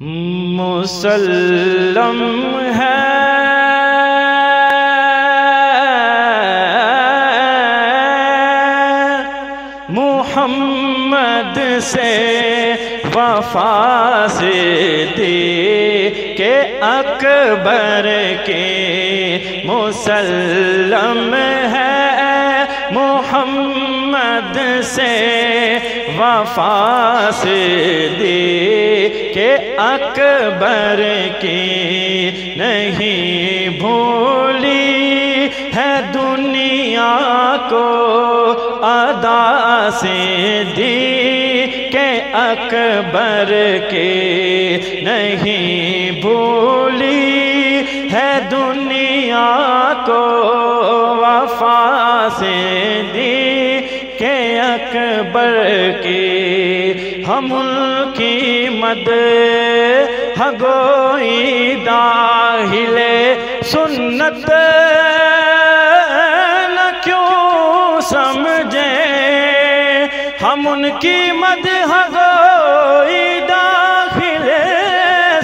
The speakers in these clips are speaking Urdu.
مسلم ہے محمد سے وفا صدیق اکبر کے، مسلم ہے محمد سے وفا صدیق اکبر کی، نہیں بھولی ہے دنیا کو ادا صدیق اکبر کے، نہیں بھولی ہے دنیا کو وفا صدیق اکبر کی، ہم ان کی مدح گوئی داخل سنت نہ کیوں سمجھیں، ہم ان کی مدح گوئی داخل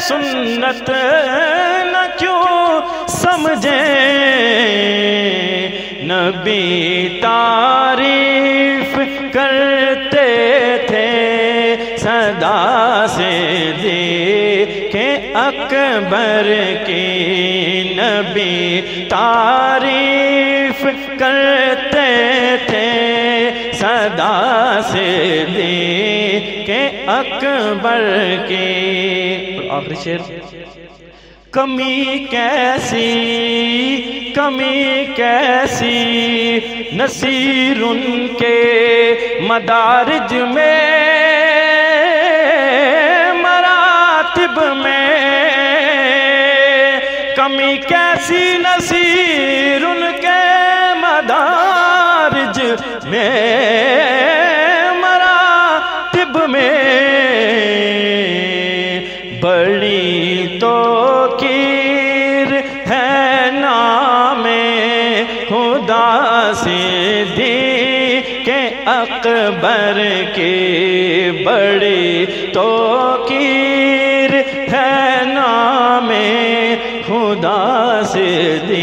سنت نہ کیوں سمجھیں، نبی تعریف کرتے تھے صدا صدیق اکبر کی، نبی تعریف کرتے تھے صدا صدیق اکبر کی۔ آخری شعر، کمی کیسی نصیر ان کے مدارج میں مراتب میں، کمی کیسی نصیر ان کے مدارج میں مراتب میں، بڑی توقیر ہے نام خدا صدیق اکبر کی، بڑی توقیر ہے نام خدا صدیق